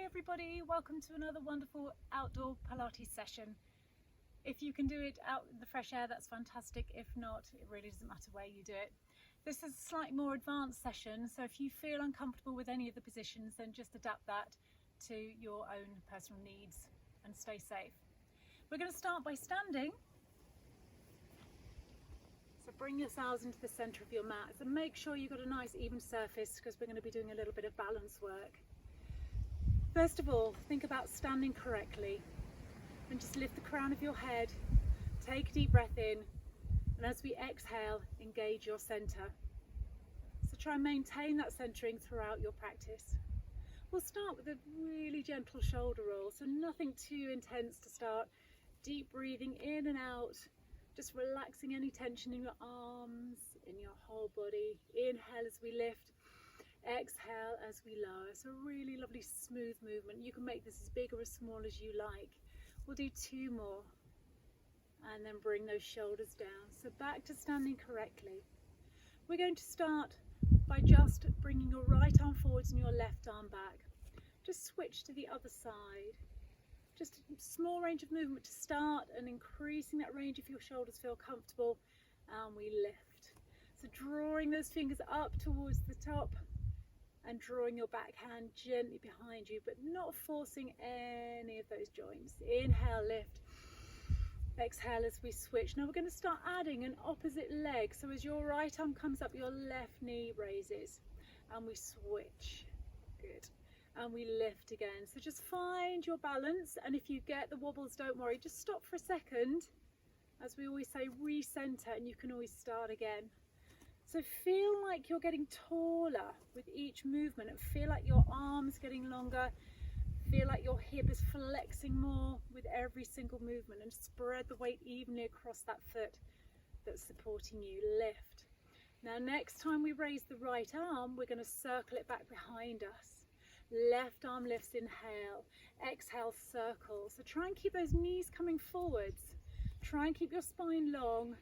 Hi everybody, welcome to another wonderful outdoor Pilates session. If you can do it out in the fresh air, that's fantastic. If not, it really doesn't matter where you do it. This is a slightly more advanced session, so if you feel uncomfortable with any of the positions, then just adapt that to your own personal needs and stay safe. We're going to start by standing. So bring yourselves into the center of your mat and make sure you've got a nice even surface, because we're going to be doing a little bit of balance work. First of all, think about standing correctly and just lift the crown of your head, take a deep breath in, and as we exhale, engage your center. So try and maintain that centering throughout your practice. We'll start with a really gentle shoulder roll, so nothing too intense to start. Deep breathing in and out, just relaxing any tension in your arms, in your whole body. Inhale as we lift. Exhale as we lower. So a really lovely smooth movement. You can make this as big or as small as you like. We'll do two more and then bring those shoulders down. So back to standing correctly. We're going to start by just bringing your right arm forwards and your left arm back. Just switch to the other side. Just a small range of movement to start, and increasing that range if your shoulders feel comfortable, and we lift. So drawing those fingers up towards the top and drawing your back hand gently behind you, but not forcing any of those joints. Inhale, lift. Exhale as we switch. Now we're going to start adding an opposite leg. So as your right arm comes up, your left knee raises, and we switch. Good. And we lift again. So just find your balance, and if you get the wobbles, don't worry, just stop for a second. As we always say, recenter, and you can always start again. So feel like you're getting taller with each movement, and feel like your arms getting longer. Feel like your hip is flexing more with every single movement, and spread the weight evenly across that foot that's supporting you. Lift. Now next time we raise the right arm, we're going to circle it back behind us. Left arm lifts, inhale. Exhale, circle. So try and keep those knees coming forwards. Try and keep your spine long.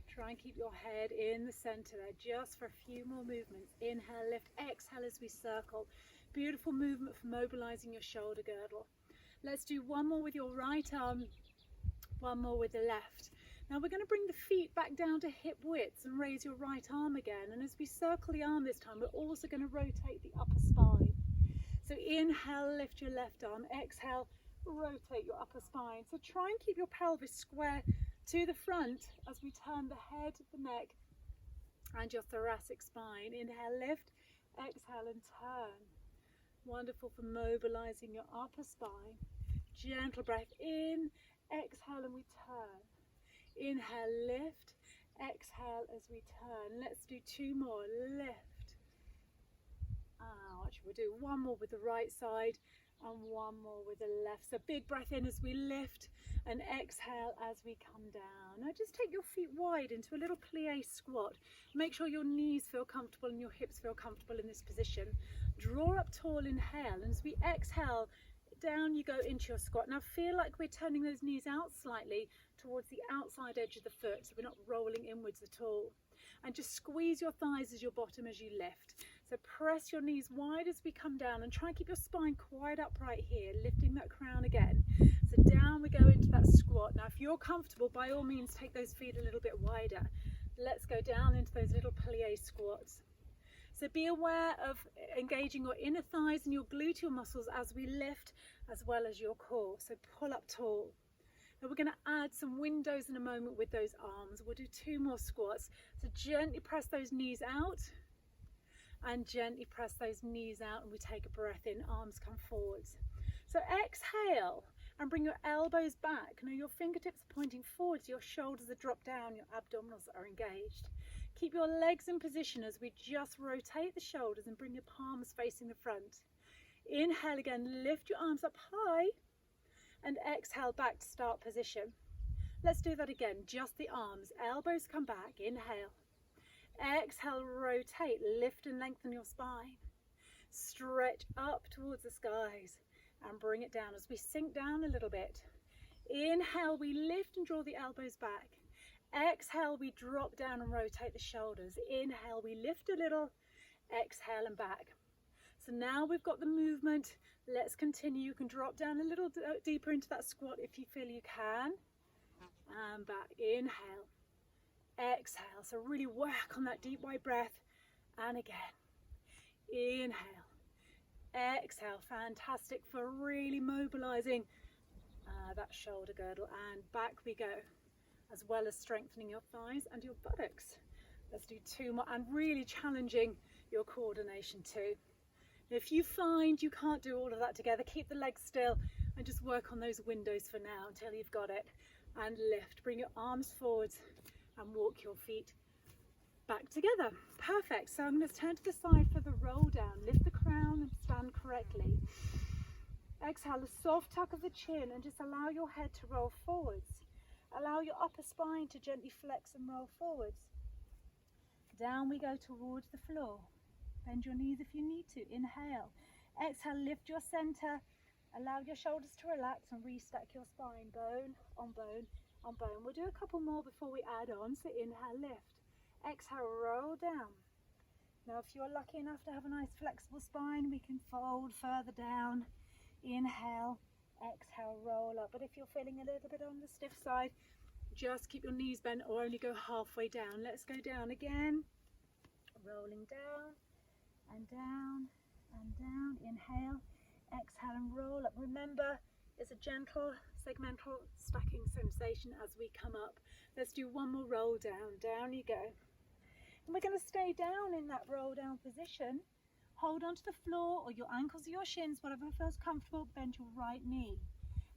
Try and keep your head in the center there, just for a few more movements. Inhale, lift, exhale as we circle. Beautiful movement for mobilizing your shoulder girdle. Let's do one more with your right arm, one more with the left. Now we're going to bring the feet back down to hip width and raise your right arm again. And as we circle the arm this time, we're also going to rotate the upper spine. So inhale, lift your left arm. Exhale, rotate your upper spine. So try and keep your pelvis square to the front as we turn the head, the neck, and your thoracic spine. Inhale, lift, exhale and turn. Wonderful for mobilizing your upper spine. Gentle breath in, exhale and we turn. Inhale, lift, exhale as we turn. Let's do two more. Lift. Ouch. We'll do one more with the right side and one more with the left. So big breath in as we lift, and exhale as we come down. Now just take your feet wide into a little plie squat. Make sure your knees feel comfortable and your hips feel comfortable in this position. Draw up tall, inhale, and as we exhale, down you go into your squat. Now feel like we're turning those knees out slightly towards the outside edge of the foot, so we're not rolling inwards at all. And just squeeze your thighs as your bottom as you lift. So press your knees wide as we come down, and try and keep your spine quite upright here, lifting that crown again. So down we go into that squat. Now if you're comfortable, by all means take those feet a little bit wider. Let's go down into those little plie squats. So be aware of engaging your inner thighs and your gluteal muscles as we lift, as well as your core. So pull up tall. Now we're going to add some windows in a moment with those arms. We'll do two more squats. So gently press those knees out and gently press those knees out, and we take a breath in, arms come forwards. So exhale and bring your elbows back. Now your fingertips are pointing forwards, your shoulders are dropped down, your abdominals are engaged. Keep your legs in position as we just rotate the shoulders and bring your palms facing the front. Inhale again, lift your arms up high, and exhale back to start position. Let's do that again, just the arms, elbows come back, inhale. Exhale, rotate, lift and lengthen your spine. Stretch up towards the skies and bring it down as we sink down a little bit. Inhale, we lift and draw the elbows back. Exhale, we drop down and rotate the shoulders. Inhale, we lift a little. Exhale and back. So now we've got the movement. Let's continue. You can drop down a little deeper into that squat if you feel you can. And back. Inhale. Exhale. So really work on that deep wide breath. And again. Inhale. Exhale. Fantastic for really mobilizing that shoulder girdle. And back we go. As well as strengthening your thighs and your buttocks. Let's do 2 more. And really challenging your coordination too. If you find you can't do all of that together, keep the legs still and just work on those windows for now until you've got it. And lift. Bring your arms forwards and walk your feet back together. Perfect. So I'm going to turn to the side for the roll down. Lift the crown and stand correctly. Exhale, a soft tuck of the chin and just allow your head to roll forwards. Allow your upper spine to gently flex and roll forwards. Down we go towards the floor. Bend your knees if you need to. Inhale. Exhale, lift your center. Allow your shoulders to relax and restack your spine, bone on bone on bone. We'll do a couple more before we add on. So inhale, lift. Exhale, roll down. Now if you're lucky enough to have a nice flexible spine, we can fold further down. Inhale, exhale, roll up. But if you're feeling a little bit on the stiff side, just keep your knees bent or only go halfway down. Let's go down again. Rolling down and down and down. Inhale, exhale and roll up. Remember, it's a gentle segmental stacking sensation as we come up. Let's do 1 more roll down. Down you go. And we're going to stay down in that roll down position. Hold onto the floor or your ankles or your shins, whatever feels comfortable. Bend your right knee.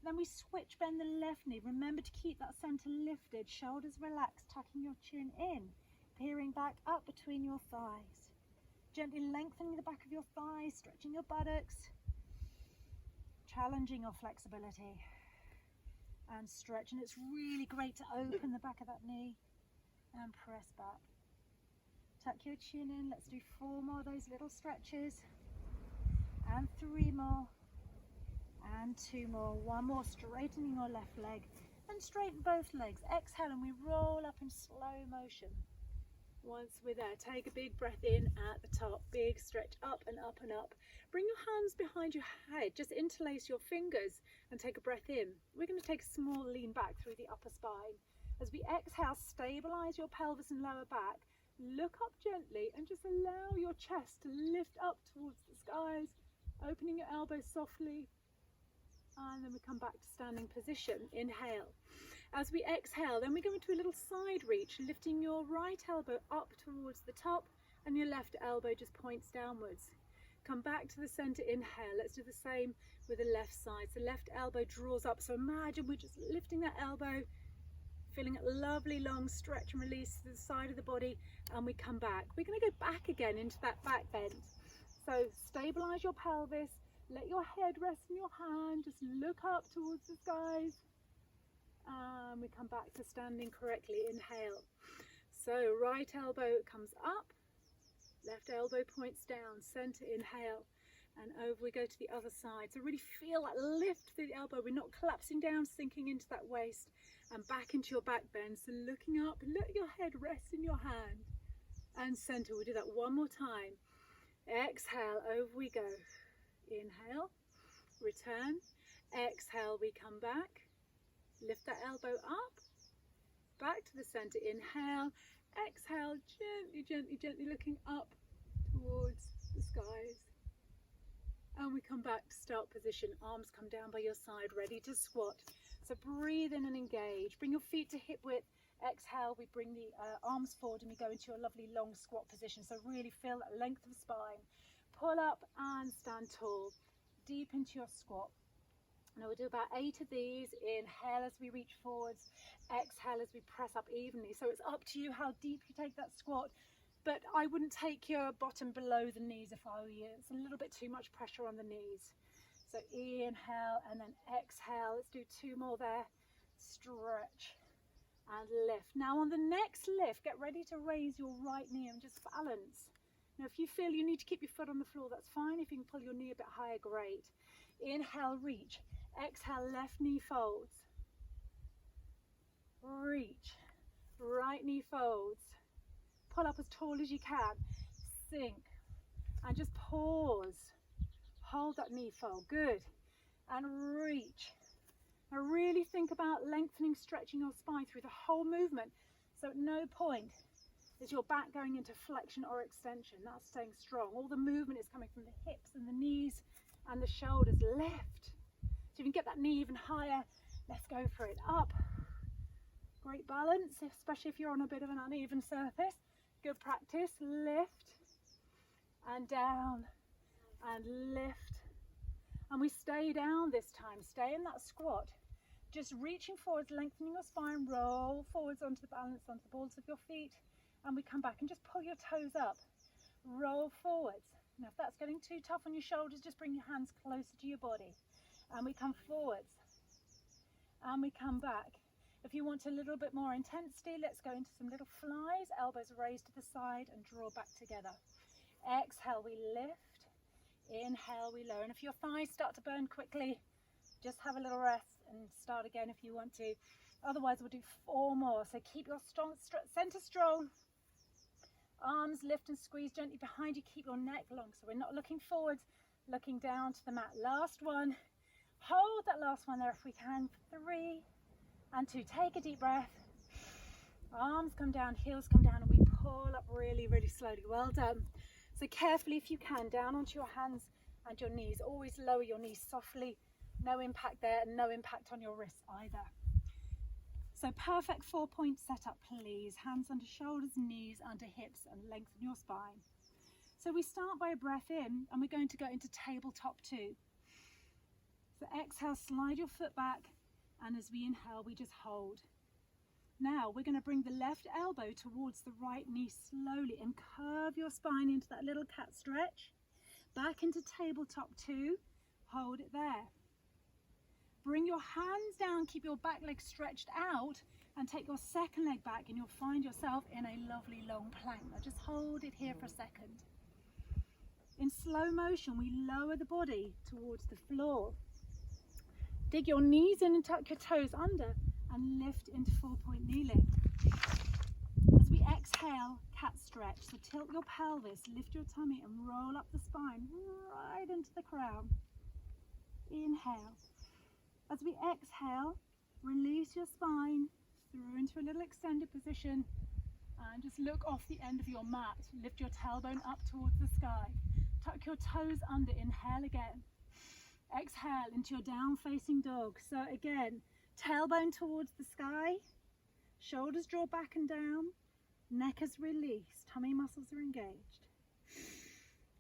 Then we switch, bend the left knee. Remember to keep that center lifted, shoulders relaxed, tucking your chin in, peering back up between your thighs. Gently lengthening the back of your thighs, stretching your buttocks, challenging your flexibility and stretch. And it's really great to open the back of that knee and press back. Tuck your chin in. Let's do 4 more of those little stretches and 3 more and 2 more. 1 more, straightening your left leg and straighten both legs. Exhale and we roll up in slow motion. Once we're there, take a big breath in at the top, big stretch up and up and up. Bring your hands behind your head, just interlace your fingers and take a breath in. We're going to take a small lean back through the upper spine. As we exhale, stabilize your pelvis and lower back. Look up gently and just allow your chest to lift up towards the skies, opening your elbows softly. And then we come back to standing position. Inhale. As we exhale, then we go into a little side reach, lifting your right elbow up towards the top and your left elbow just points downwards. Come back to the center. Inhale. Let's do the same with the left side. So left elbow draws up. So imagine we're just lifting that elbow, feeling a lovely long stretch and release to the side of the body, and we come back. We're going to go back again into that back bend. So stabilize your pelvis, let your head rest in your hand, just look up towards the skies, and we come back to standing correctly. Inhale. So right elbow comes up, left elbow points down, center. Inhale. And over we go to the other side. So really feel that lift through the elbow. We're not collapsing down, sinking into that waist and back into your back bend. So looking up, let your head rest in your hand and center. We'll do that 1 more time. Exhale, over we go. Inhale, return. Exhale, we come back. Lift that elbow up, back to the center. Inhale, exhale, gently, gently, gently looking up towards the skies. And we come back to start position. Arms come down by your side, ready to squat. So breathe in and engage. Bring your feet to hip width. Exhale, we bring the arms forward and we go into a lovely long squat position. So really feel that length of spine. Pull up and stand tall. Deep into your squat. Now we'll do about 8 of these. Inhale as we reach forwards. Exhale as we press up evenly. So it's up to you how deep you take that squat. But I wouldn't take your bottom below the knees if I were you. It's a little bit too much pressure on the knees. So inhale and then exhale. Let's do 2 more there. Stretch and lift. Now on the next lift, get ready to raise your right knee and just balance. Now if you feel you need to keep your foot on the floor, that's fine. If you can pull your knee a bit higher, great. Inhale, reach. Exhale, left knee folds. Reach. Right knee folds. Pull up as tall as you can. Sink. And just pause. that knee fold, good. And reach. Now really think about lengthening, stretching your spine through the whole movement. So at no point is your back going into flexion or extension. That's staying strong. All the movement is coming from the hips and the knees and the shoulders. Lift. So you can get that knee even higher. Let's go for it. Up. Great balance, especially if you're on a bit of an uneven surface. Good practice. Lift and down and lift. And we stay down this time. Stay in that squat. Just reaching forwards, lengthening your spine. Roll forwards onto the balance, onto the balls of your feet. And we come back and just pull your toes up. Roll forwards. Now if that's getting too tough on your shoulders, just bring your hands closer to your body. And we come forwards. And we come back. If you want a little bit more intensity, let's go into some little flies. Elbows raised to the side and draw back together. Exhale, we lift. Inhale, we lower. And if your thighs start to burn quickly, just have a little rest and start again if you want to. Otherwise, we'll do 4 more. So keep your center strong. Arms lift and squeeze gently behind you. Keep your neck long. So we're not looking forwards, looking down to the mat. Last one. Hold that last one there if we can. 3 and 2. Take a deep breath. Arms come down, heels come down, and we pull up really, really slowly. Well done. So carefully, if you can, down onto your hands and your knees. Always lower your knees softly. No impact there, and no impact on your wrists either. So perfect 4-point setup, please. Hands under shoulders, knees under hips, and lengthen your spine. So we start by a breath in, and we're going to go into tabletop 2. So exhale, slide your foot back, and as we inhale, we just hold. Now we're going to bring the left elbow towards the right knee slowly and curve your spine into that little cat stretch. Back into tabletop 2. Hold it there. Bring your hands down, keep your back leg stretched out, and take your second leg back, and you'll find yourself in a lovely long plank. Now just hold it here for a second. In slow motion, we lower the body towards the floor. Dig your knees in and tuck your toes under and lift into 4-point kneeling. As we exhale, cat stretch. So tilt your pelvis, lift your tummy and roll up the spine right into the crown. Inhale. As we exhale, release your spine through into a little extended position and just look off the end of your mat. Lift your tailbone up towards the sky. Tuck your toes under. Inhale again. Exhale into your down facing dog. So again, tailbone towards the sky, shoulders draw back and down, neck is released, tummy muscles are engaged.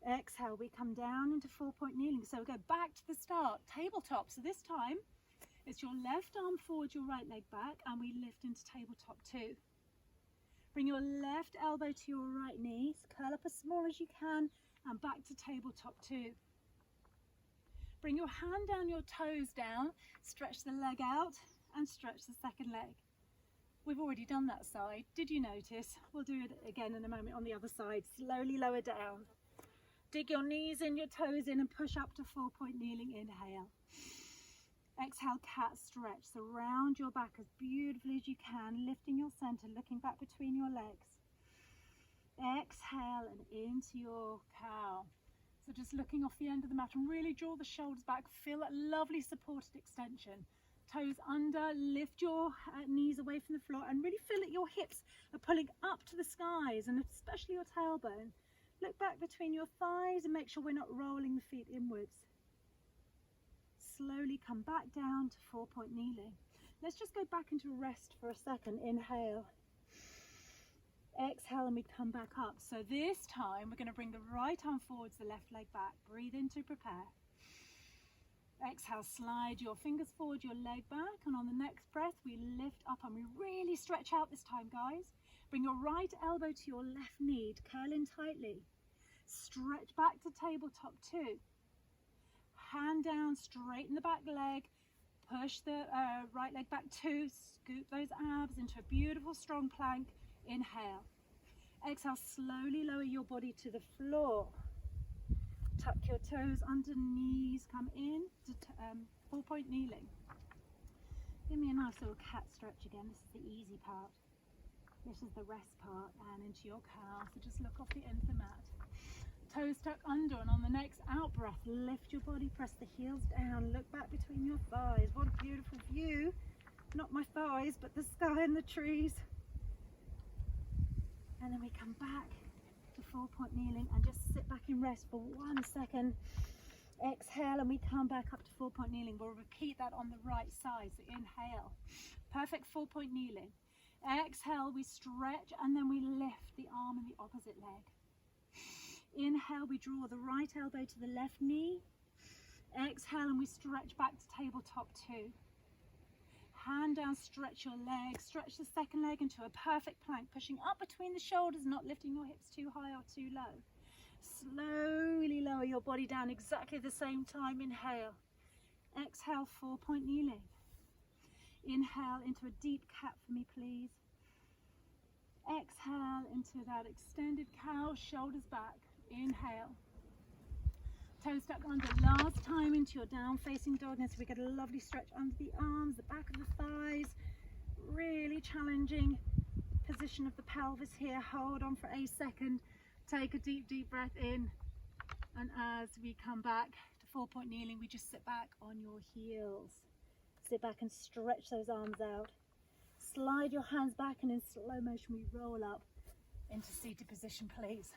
Exhale, we come down into 4-point kneeling. So we go back to the start, tabletop. So this time, it's your left arm forward, your right leg back, and we lift into tabletop 2. Bring your left elbow to your right knee, curl up as small as you can, and back to tabletop 2. Bring your hand down, your toes down, stretch the leg out, and stretch the second leg. We've already done that side. Did you notice? We'll do it again in a moment on the other side. Slowly lower down. Dig your knees in, your toes in, and push up to 4-point kneeling. Inhale. Exhale, cat stretch. So round your back as beautifully as you can, lifting your center, looking back between your legs. Exhale and into your cow. So just looking off the end of the mat and really draw the shoulders back. Feel that lovely supported extension. Toes under, lift your knees away from the floor and really feel that your hips are pulling up to the skies and especially your tailbone. Look back between your thighs and make sure we're not rolling the feet inwards. Slowly come back down to 4-point kneeling. Let's just go back into rest for a second. Inhale. Exhale and we come back up. So this time we're going to bring the right arm forwards, the left leg back. Breathe in to prepare. Exhale, slide your fingers forward, your leg back, and on the next breath we lift up and we really stretch out this time, guys. Bring your right elbow to your left knee, curl in tightly. Stretch back to tabletop 2. Hand down, straighten the back leg, push the right leg back 2, scoop those abs into a beautiful strong plank. Inhale. Exhale, slowly lower your body to the floor. Tuck your toes under, knees come in to 4-point kneeling. Give me a nice little cat stretch again. This is the easy part. This is the rest part, and into your cow. So just look off the end of the mat. Toes tuck under, and on the next out breath, lift your body, press the heels down, look back between your thighs. What a beautiful view. Not my thighs, but the sky and the trees. And then we come back to 4-point kneeling and just sit back in rest for 1 second. Exhale, and we come back up to 4-point kneeling. We'll repeat that on the right side. So inhale, perfect 4-point kneeling. Exhale, we stretch, and then we lift the arm and the opposite leg. Inhale, we draw the right elbow to the left knee. Exhale, and we stretch back to tabletop 2. Hand down, stretch your leg, stretch the second leg into a perfect plank, pushing up between the shoulders, not lifting your hips too high or too low. Slowly lower your body down exactly the same time. Inhale. Exhale, 4-point kneeling. Inhale into a deep cat for me, please. Exhale into that extended cow, shoulders back. Inhale. Toes tuck under. Last time into your down facing dog. And so we get a lovely stretch under the arms, the back of the thighs. Really challenging position of the pelvis here. Hold on for a second. Take a deep breath in. And as we come back to 4-point kneeling, we just sit back on your heels. Sit back and stretch those arms out. Slide your hands back, and in slow motion we roll up into seated position, please.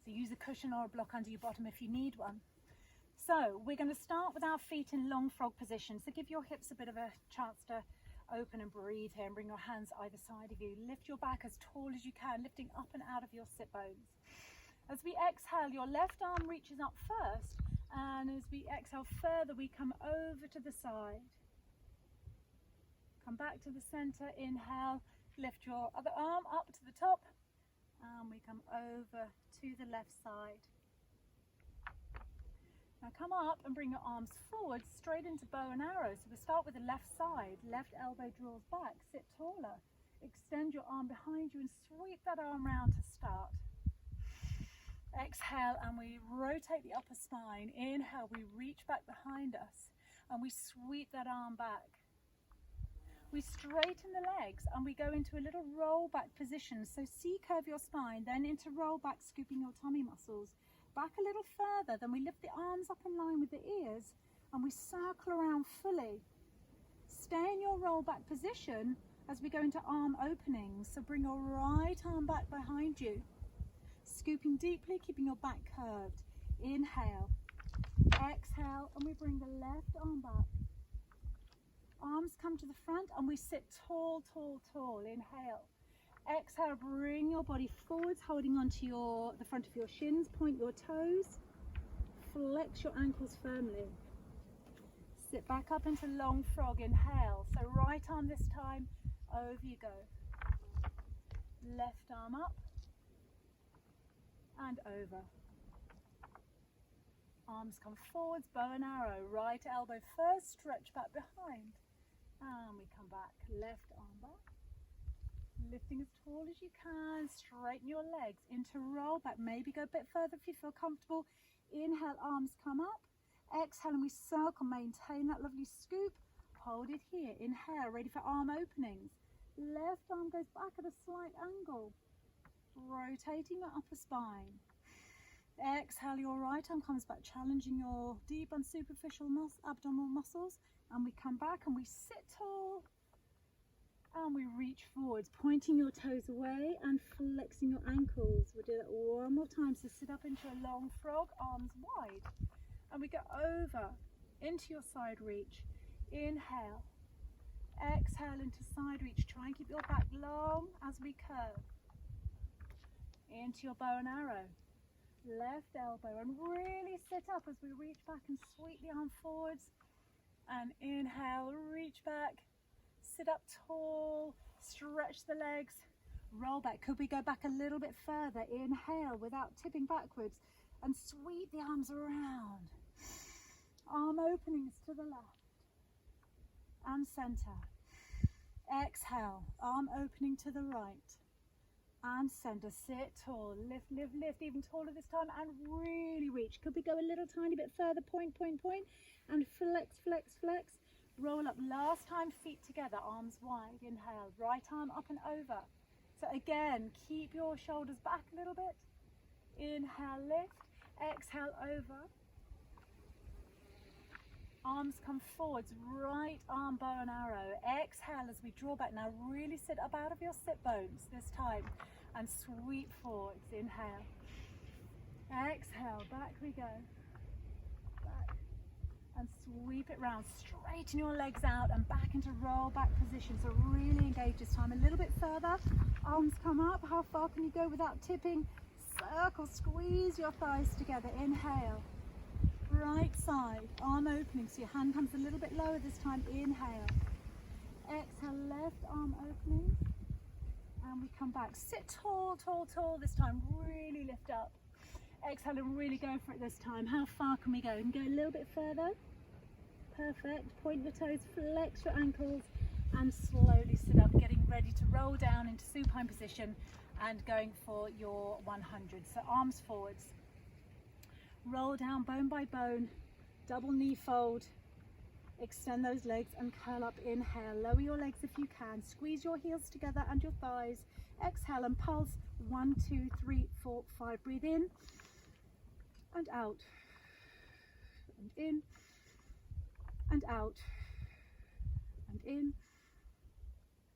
So use a cushion or a block under your bottom if you need one. So we're going to start with our feet in long frog position. So give your hips a bit of a chance to open and breathe here, and bring your hands either side of you. Lift your back as tall as you can, lifting up and out of your sit bones. As we exhale, your left arm reaches up first, and as we exhale further, we come over to the side. Come back to the center. Inhale, lift your other arm up to the top, and we come over to the left side. Now come up and bring your arms forward straight into bow and arrow. So we start with the left side. Left elbow draws back, sit taller. Extend your arm behind you and sweep that arm round to start. Exhale, and we rotate the upper spine. Inhale, we reach back behind us and we sweep that arm back. We straighten the legs and we go into a little roll back position. So C-curve your spine, then into roll back, scooping your tummy muscles. Back a little further, then we lift the arms up in line with the ears and we circle around fully. Stay in your roll back position as we go into arm openings. So bring your right arm back behind you, scooping deeply, keeping your back curved. Inhale, exhale, and we bring the left arm back. Arms come to the front and we sit tall, tall, tall. Inhale. Exhale, bring your body forwards, holding onto the front of your shins, point your toes, flex your ankles firmly. Sit back up into long frog. Inhale. So right arm this time, over you go. Left arm up and over. Arms come forwards, bow and arrow. Right elbow first, stretch back behind. And we come back, left arm back. Lifting as tall as you can, straighten your legs into roll back. Maybe go a bit further if you feel comfortable. Inhale, arms come up. Exhale, and we circle, maintain that lovely scoop. Hold it here. Inhale, ready for arm openings. Left arm goes back at a slight angle, rotating your upper spine. Exhale, your right arm comes back, challenging your deep and superficial abdominal muscles. And we come back and we sit tall. And we reach forwards, pointing your toes away and flexing your ankles. We'll do that one more time. So sit up into a long frog, arms wide. And we go over into your side reach. Inhale. Exhale into side reach. Try and keep your back long as we curve. Into your bow and arrow. Left elbow. And really sit up as we reach back and sweep the arm forwards. And inhale, reach back. Sit up tall, stretch the legs, roll back. Could we go back a little bit further? Inhale without tipping backwards and sweep the arms around. Arm openings to the left and center. Exhale, arm opening to the right and center. Sit tall, lift, lift, lift, even taller this time, and really reach. Could we go a little tiny bit further? Point, point, point, and flex, flex, flex. Roll up. Last time, feet together, arms wide. Inhale, right arm up and over. So again, keep your shoulders back a little bit. Inhale, lift. Exhale, over. Arms come forwards, right arm bow and arrow. Exhale as we draw back. Now really sit up out of your sit bones this time and sweep forwards. Inhale. Exhale, back we go. Back. And sweep it round. Straighten your legs out and back into roll back position. So really engage this time. A little bit further. Arms come up. How far can you go without tipping? Circle, squeeze your thighs together. Inhale. Right side, arm opening. So your hand comes a little bit lower this time. Inhale. Exhale, left arm opening. And we come back. Sit tall, tall, tall this time. Really lift up. Exhale and really go for it this time. How far can we go? We can go a little bit further. Perfect. Point your toes, flex your ankles, and slowly sit up, getting ready to roll down into supine position and going for your 100. So arms forwards. Roll down bone by bone, double knee fold. Extend those legs and curl up. Inhale, lower your legs if you can. Squeeze your heels together and your thighs. Exhale and pulse. 1, 2, 3, 4, 5. Breathe in and out. And in and out. And in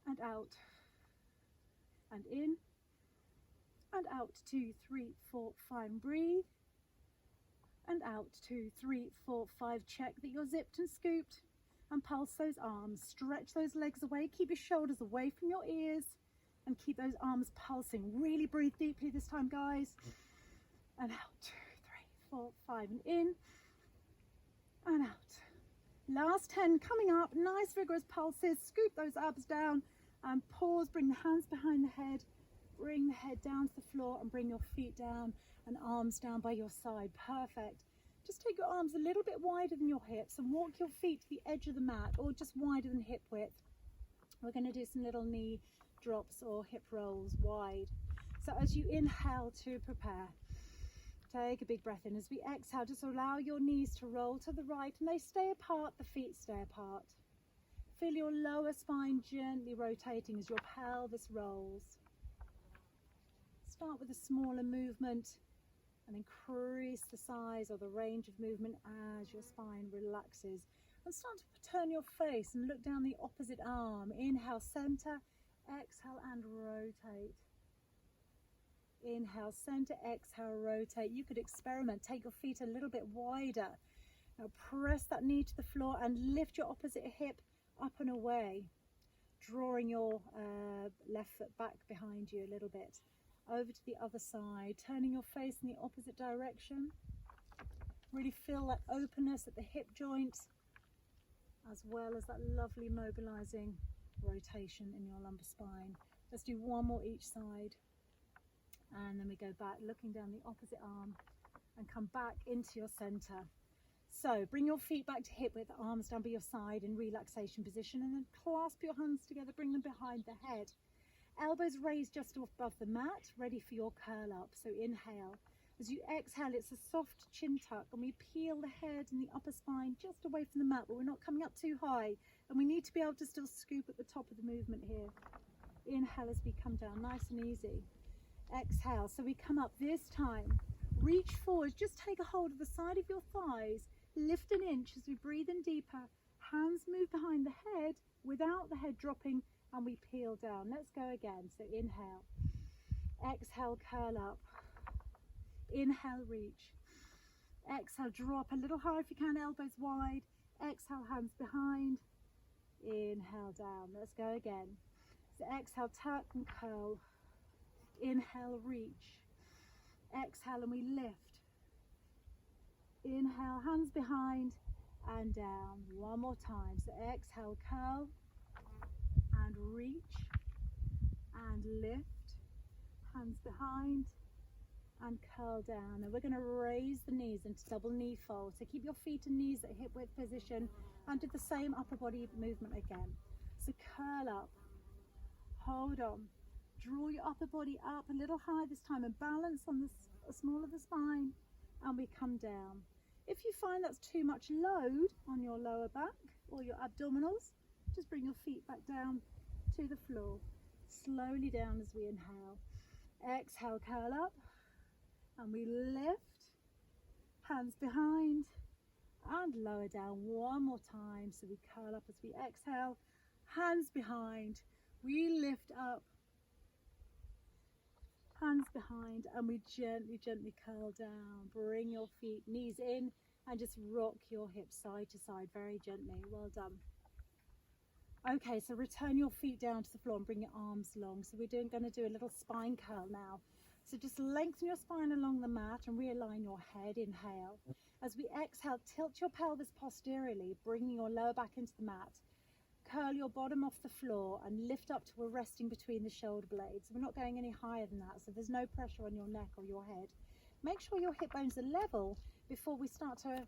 and out. And in and out. 2, 3, 4, 5. Breathe. And out. 2, 3, 4, 5. Check that you're zipped and scooped. And pulse those arms. Stretch those legs away. Keep your shoulders away from your ears. And keep those arms pulsing. Really breathe deeply this time, guys. And out. 2, 3, 4, 5. And in. And out. Last 10 coming up. Nice vigorous pulses. Scoop those abs down. And pause. Bring the hands behind the head. Bring the head down to the floor. And bring your feet down. And arms down by your side. Perfect. Just take your arms a little bit wider than your hips and walk your feet to the edge of the mat, or just wider than hip width. We're going to do some little knee drops or hip rolls wide. So as you inhale to prepare, take a big breath in. As we exhale, just allow your knees to roll to the right and they stay apart, the feet stay apart. Feel your lower spine gently rotating as your pelvis rolls. Start with a smaller movement and increase the size or the range of movement as your spine relaxes. And start to turn your face and look down the opposite arm. Inhale, center, exhale and rotate. Inhale, center, exhale, rotate. You could experiment, take your feet a little bit wider. Now press that knee to the floor and lift your opposite hip up and away, drawing your left foot back behind you a little bit. Over to the other side, turning your face in the opposite direction. Really feel that openness at the hip joints, as well as that lovely mobilizing rotation in your lumbar spine. Let's do one more each side. And then we go back, looking down the opposite arm, and come back into your center. So bring your feet back to hip width, arms down by your side in relaxation position, and then clasp your hands together, bring them behind the head. Elbows raised just above the mat, ready for your curl up. So inhale. As you exhale, it's a soft chin tuck, and we peel the head and the upper spine just away from the mat, but we're not coming up too high. And we need to be able to still scoop at the top of the movement here. Inhale as we come down, nice and easy. Exhale, so we come up this time. Reach forward, just take a hold of the side of your thighs. Lift an inch as we breathe in deeper. Hands move behind the head without the head dropping. And we peel down. Let's go again. So inhale, exhale, curl up, inhale, reach, exhale, draw up a little higher if you can, elbows wide, exhale, hands behind, inhale, down. Let's go again. So exhale, tuck and curl, inhale, reach, exhale, and we lift, inhale, hands behind and down. One more time. So exhale, curl and reach and lift, hands behind and curl down. And we're going to raise the knees into double knee fold. So keep your feet and knees at hip width position and do the same upper body movement again. So curl up, hold on, draw your upper body up a little higher this time and balance on the small of the spine, and we come down. If you find that's too much load on your lower back or your abdominals, just bring your feet back down to the floor. Slowly down as we inhale. Exhale, curl up and we lift, hands behind, and lower down one more time. So we curl up as we exhale, hands behind, we lift up, hands behind, and we gently curl down. Bring your feet, knees in, and just rock your hips side to side very gently. Well done. Okay, so return your feet down to the floor and bring your arms long. So we're going to do a little spine curl now. So just lengthen your spine along the mat and realign your head. Inhale. As we exhale, tilt your pelvis posteriorly, bringing your lower back into the mat. Curl your bottom off the floor and lift up to a resting between the shoulder blades. We're not going any higher than that, so there's no pressure on your neck or your head. Make sure your hip bones are level before we start to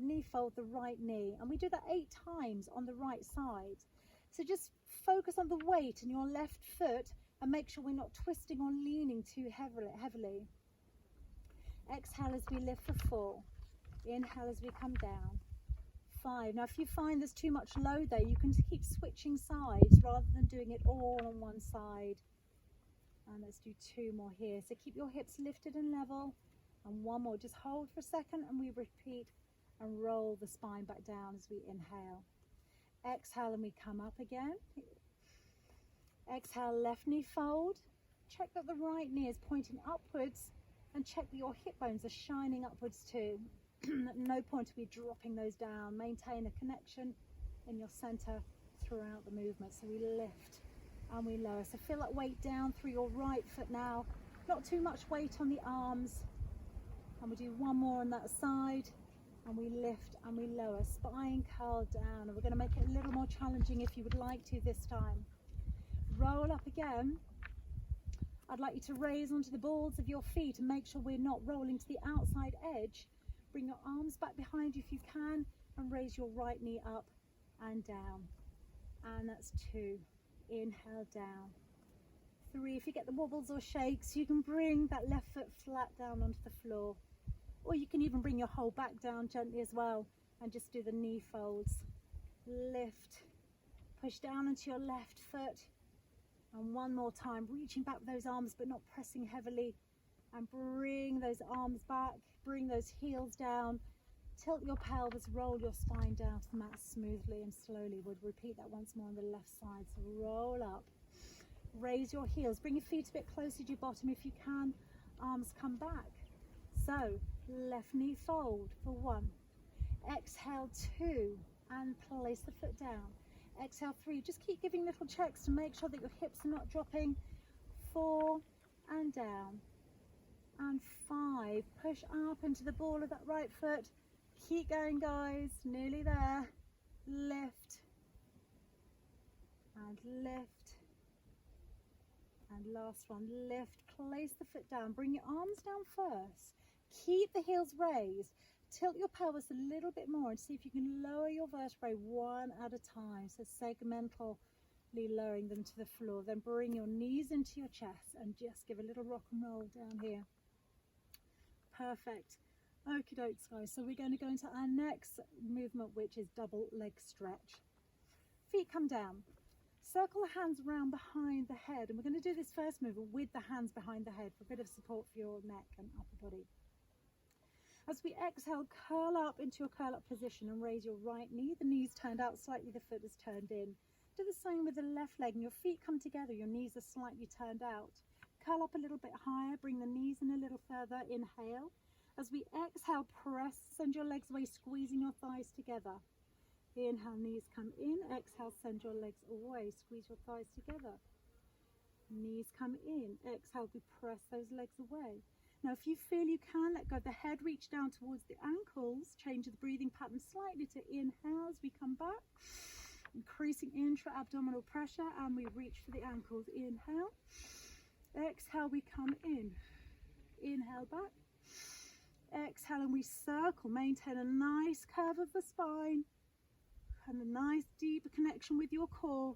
knee fold the right knee. And we do that 8 times on the right side. So just focus on the weight in your left foot and make sure we're not twisting or leaning too heavily. Exhale as we lift for 4. Inhale as we come down. 5. Now if you find there's too much load there, you can keep switching sides rather than doing it all on one side. And let's do 2 more here. So keep your hips lifted and level. And 1 more. Just hold for a second and we repeat and roll the spine back down as we inhale. Exhale and we come up again. Exhale, left knee fold. Check that the right knee is pointing upwards and check that your hip bones are shining upwards too. At no point to be dropping those down. Maintain a connection in your center throughout the movement. So we lift and we lower. So feel that weight down through your right foot now. Not too much weight on the arms. And we do 1 more on that side. And we lift and we lower. Spine curl down. And we're going to make it a little more challenging if you would like to this time. Roll up again. I'd like you to raise onto the balls of your feet and make sure we're not rolling to the outside edge. Bring your arms back behind you if you can and raise your right knee up and down. And that's 2. Inhale down. 3. If you get the wobbles or shakes, you can bring that left foot flat down onto the floor. Or you can even bring your whole back down gently as well and just do the knee folds. Lift. Push down onto your left foot. And 1 more time, reaching back with those arms but not pressing heavily. And bring those arms back, bring those heels down. Tilt your pelvis, roll your spine down to the mat smoothly and slowly. We'll repeat that once more on the left side. So roll up. Raise your heels. Bring your feet a bit closer to your bottom if you can. Arms come back. So left knee fold for 1. Exhale 2 and place the foot down. Exhale 3. Just keep giving little checks to make sure that your hips are not dropping. 4 and down. And 5. Push up into the ball of that right foot. Keep going, guys. Nearly there. Lift. And lift. And last one. Lift. Place the foot down. Bring your arms down first. Keep the heels raised. Tilt your pelvis a little bit more and see if you can lower your vertebrae one at a time. So segmentally lowering them to the floor. Then bring your knees into your chest and just give a little rock and roll down here. Perfect. Okie dokes, guys. So we're going to go into our next movement, which is double leg stretch. Feet come down. Circle the hands around behind the head. And we're going to do this first movement with the hands behind the head for a bit of support for your neck and upper body. As we exhale, curl up into your curl up position and raise your right knee. The knee's turned out slightly, the foot is turned in. Do the same with the left leg and your feet come together, your knees are slightly turned out. Curl up a little bit higher, bring the knees in a little further, inhale. As we exhale, press, send your legs away, squeezing your thighs together. Inhale, knees come in, exhale, send your legs away, squeeze your thighs together. Knees come in, exhale, we press those legs away. Now if you feel you can, let go of the head, reach down towards the ankles, change the breathing pattern slightly to inhale as we come back, increasing intra-abdominal pressure, and we reach for the ankles. Inhale, exhale, we come in, inhale back, exhale, and we circle, maintain a nice curve of the spine and a nice deep connection with your core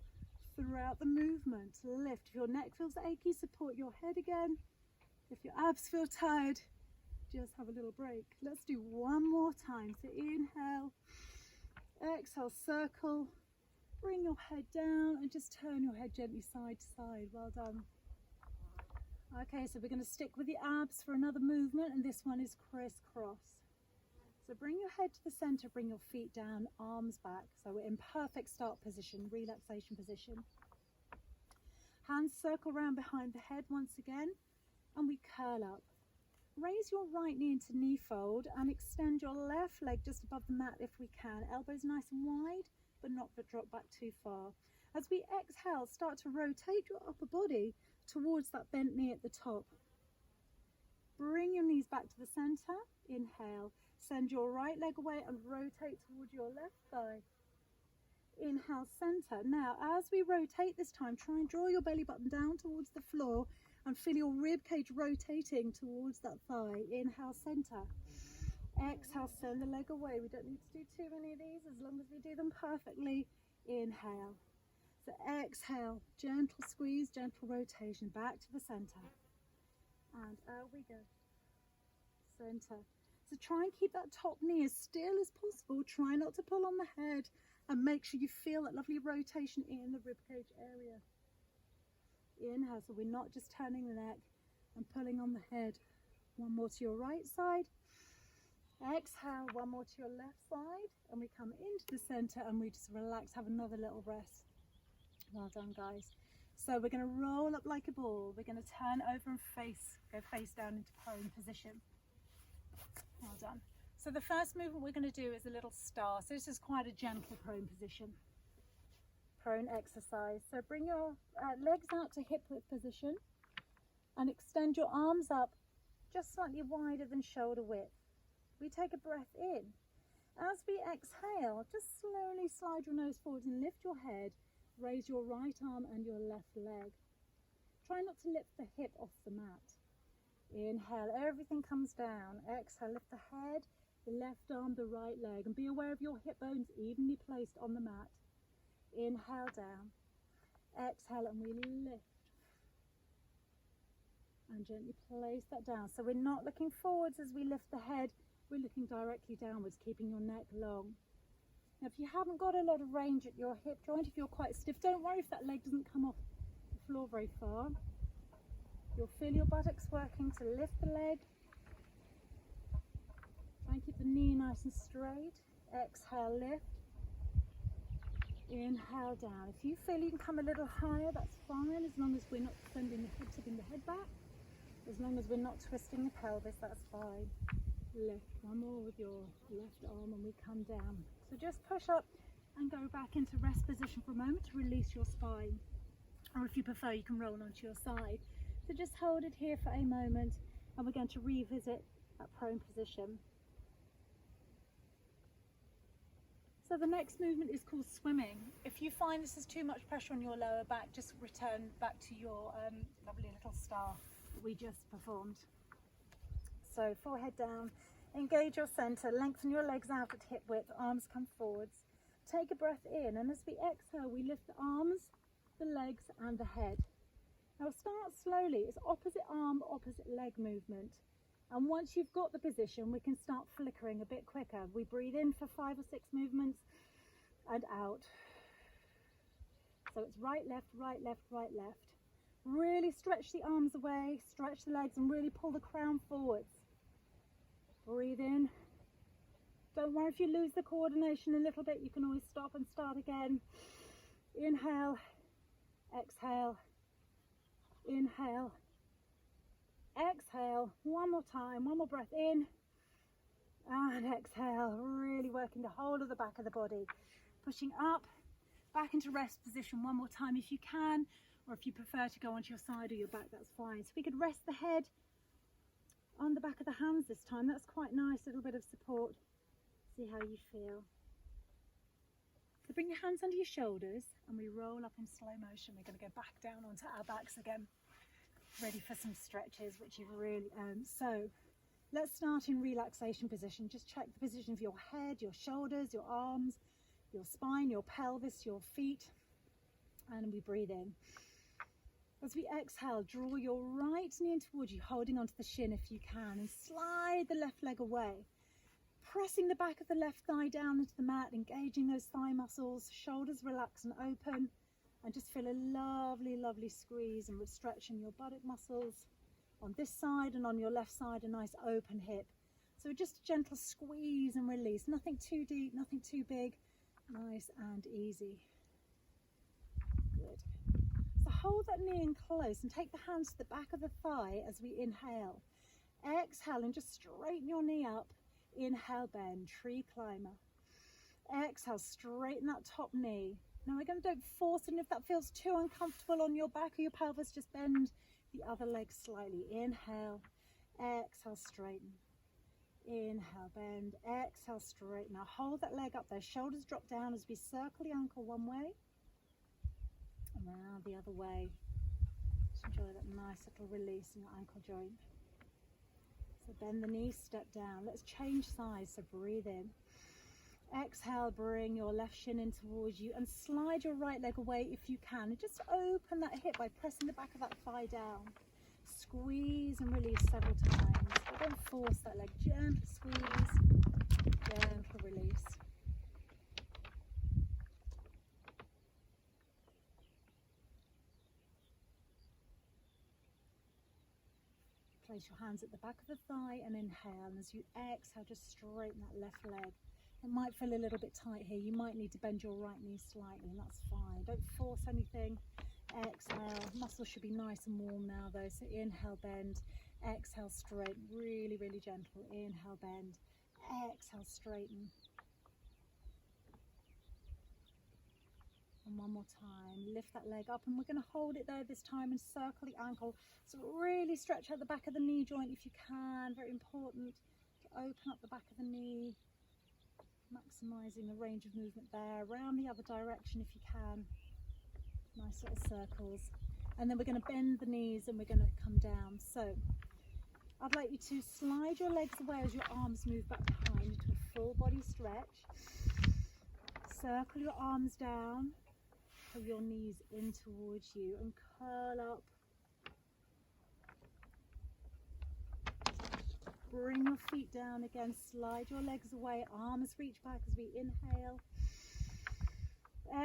throughout the movement. Lift. If your neck feels achy, support your head again. If your abs feel tired, just have a little break. Let's do 1 more time. So inhale, exhale, circle, bring your head down and just turn your head gently side to side. Well done. Okay, so we're going to stick with the abs for another movement, and this one is crisscross. So bring your head to the center, bring your feet down, arms back. So we're in perfect start position, relaxation position. Hands circle around behind the head once again, and we curl up. Raise your right knee into knee fold and extend your left leg just above the mat if we can. Elbows nice and wide, but not drop back too far. As we exhale, start to rotate your upper body towards that bent knee at the top. Bring your knees back to the center. Inhale. Send your right leg away and rotate towards your left thigh. Inhale, center. Now, as we rotate this time, try and draw your belly button down towards the floor and feel your rib cage rotating towards that thigh. Inhale, center. Exhale, send the leg away. We don't need to do too many of these as long as we do them perfectly. Inhale. So exhale, gentle squeeze, gentle rotation back to the center. And out we go. Center. So try and keep that top knee as still as possible. Try not to pull on the head and make sure you feel that lovely rotation in the ribcage area. Inhale, so we're not just turning the neck and pulling on the head. One more to your right side. Exhale, one more to your left side. And we come into the center and we just relax, have another little rest. Well done, guys. So we're going to roll up like a ball. We're going to turn over and go face down into prone position. Well done. So the first movement we're going to do is a little star. So this is quite a gentle prone position. Prone exercise. So bring your legs out to hip width position and extend your arms up just slightly wider than shoulder width. We take a breath in. As we exhale, just slowly slide your nose forward and lift your head. Raise your right arm and your left leg. Try not to lift the hip off the mat. Inhale, everything comes down. Exhale, lift the head, the left arm, the right leg, and be aware of your hip bones evenly placed on the mat. Inhale down. Exhale, and we lift. And gently place that down. So we're not looking forwards as we lift the head, we're looking directly downwards, keeping your neck long. Now, if you haven't got a lot of range at your hip joint, if you're quite stiff, don't worry if that leg doesn't come off the floor very far. You'll feel your buttocks working to lift the leg. Try and keep the knee nice and straight. Exhale, lift. Inhale, down. If you feel you can come a little higher, that's fine, as long as we're not tipping the head back. As long as we're not twisting the pelvis, that's fine. Lift. One more with your left arm and we come down. So just push up and go back into rest position for a moment to release your spine. Or if you prefer, you can roll onto your side. So just hold it here for a moment and we're going to revisit that prone position. So the next movement is called swimming. If you find this is too much pressure on your lower back, just return back to your lovely little star that we just performed. So forehead down, engage your center, lengthen your legs out at hip width, arms come forwards. Take a breath in, and as we exhale, we lift the arms, the legs and the head. Now start slowly. It's opposite arm, opposite leg movement. And once you've got the position, we can start flickering a bit quicker. We breathe in for 5 or 6 movements and out. So it's right, left, right, left, right, left. Really stretch the arms away, stretch the legs and really pull the crown forwards. Breathe in. Don't worry if you lose the coordination a little bit, you can always stop and start again. Inhale, exhale, inhale, exhale. One more time, one more breath in and exhale. Really working the whole of the back of the body. Pushing up, back into rest position one more time if you can, or if you prefer to go onto your side or your back, that's fine. So we could rest the head on the back of the hands this time. That's quite nice, a little bit of support. See how you feel. So bring your hands under your shoulders and we roll up in slow motion. We're going to go back down onto our backs again, ready for some stretches which you've really earned. So let's start in relaxation position. Just check the position of your head, your shoulders, your arms, your spine, your pelvis, your feet, and we breathe in. As we exhale, draw your right knee in towards you, holding onto the shin if you can, and slide the left leg away. Pressing the back of the left thigh down into the mat, engaging those thigh muscles, shoulders relax and open, and just feel a lovely, lovely squeeze and stretch in your buttock muscles. On this side and on your left side, a nice open hip. So just a gentle squeeze and release. Nothing too deep, nothing too big. Nice and easy. Good. So hold that knee in close and take the hands to the back of the thigh as we inhale. Exhale and just straighten your knee up. Inhale, bend, tree climber. Exhale, straighten that top knee. Now again, don't force it, and if that feels too uncomfortable on your back or your pelvis, just bend the other leg slightly. Inhale, exhale, straighten. Inhale, bend, exhale, straighten. Now hold that leg up there, shoulders drop down as we circle the ankle one way, around the other way. Just enjoy that nice little release in your ankle joint. So bend the knees, step down. Let's change sides, so breathe in. Exhale, bring your left shin in towards you and slide your right leg away if you can. And just open that hip by pressing the back of that thigh down. Squeeze and release several times. But don't force that leg. Gentle squeeze, gentle release. Place your hands at the back of the thigh and inhale. And as you exhale, just straighten that left leg. It might feel a little bit tight here. You might need to bend your right knee slightly, and that's fine. Don't force anything. Exhale. Muscles should be nice and warm now though. So inhale, bend. Exhale, straighten. Really, really gentle. Inhale, bend. Exhale, straighten. And one more time. Lift that leg up, and we're going to hold it there this time and circle the ankle. So really stretch out the back of the knee joint if you can. Very important to open up the back of the knee. Maximising the range of movement there, around the other direction if you can. Nice little circles. And then we're going to bend the knees and we're going to come down. So I'd like you to slide your legs away as your arms move back behind into a full body stretch. Circle your arms down, pull your knees in towards you and curl up. Bring your feet down again, slide your legs away, arms reach back as we inhale.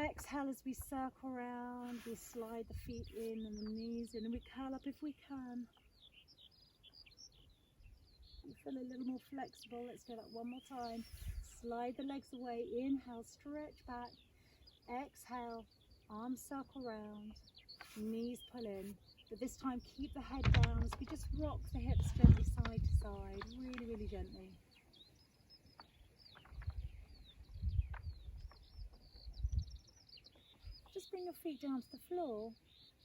Exhale as we circle around, we slide the feet in and the knees in, and we curl up if we can. You feel a little more flexible. Let's do that one more time. Slide the legs away, inhale, stretch back. Exhale, arms circle round, knees pull in. But this time keep the head down as we just rock the hips gently side to side, really, really gently. Just bring your feet down to the floor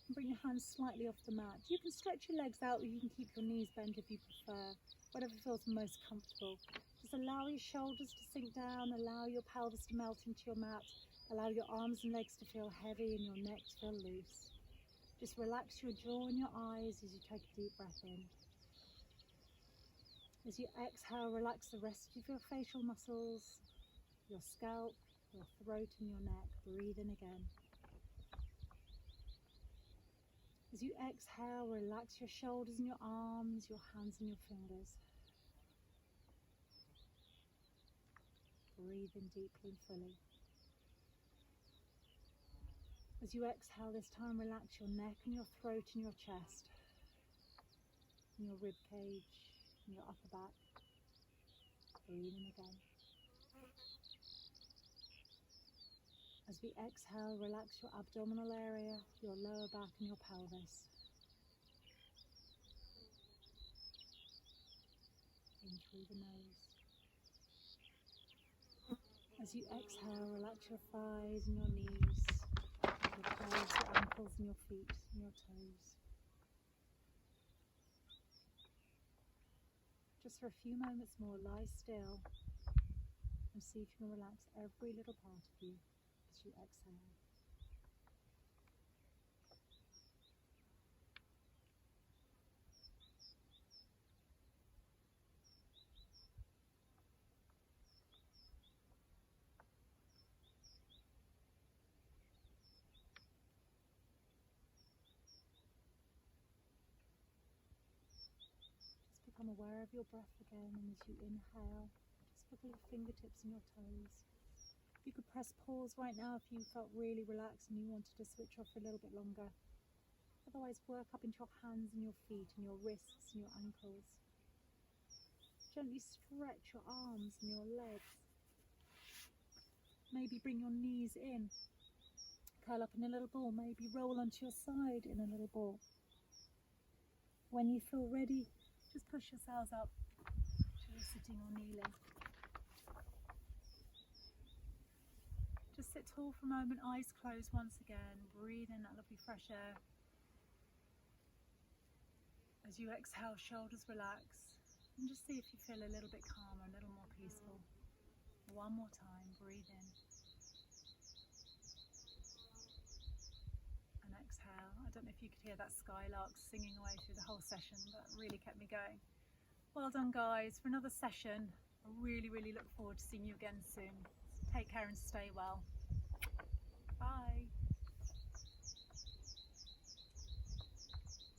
and bring your hands slightly off the mat. You can stretch your legs out or you can keep your knees bent if you prefer, whatever feels most comfortable. Just allow your shoulders to sink down, allow your pelvis to melt into your mat, allow your arms and legs to feel heavy and your neck to feel loose. Just relax your jaw and your eyes as you take a deep breath in. As you exhale, relax the rest of your facial muscles, your scalp, your throat and your neck. Breathe in again. As you exhale, relax your shoulders and your arms, your hands and your fingers. Breathe in deeply and fully. As you exhale this time, relax your neck and your throat and your chest, and your rib cage and your upper back. Breathe in again. As we exhale, relax your abdominal area, your lower back and your pelvis. In through the nose. As you exhale, relax your thighs and your knees, your calves, your ankles and your feet and your toes. Just for a few moments more, lie still and see if you can relax every little part of you as you exhale. Become aware of your breath again, and as you inhale, just wiggle your fingertips and your toes. You could press pause right now if you felt really relaxed and you wanted to switch off for a little bit longer. Otherwise, work up into your hands and your feet and your wrists and your ankles. Gently stretch your arms and your legs. Maybe bring your knees in. Curl up in a little ball. Maybe roll onto your side in a little ball. When you feel ready, just push yourselves up to you're sitting or kneeling. Just sit tall for a moment, eyes closed once again. Breathe in that lovely fresh air. As you exhale, shoulders relax. And just see if you feel a little bit calmer, a little more peaceful. One more time, breathe in. And exhale. I don't know if you could hear that skylark singing away through the whole session, but it really kept me going. Well done, guys, for another session. I really look forward to seeing you again soon. Take care and stay well. Bye.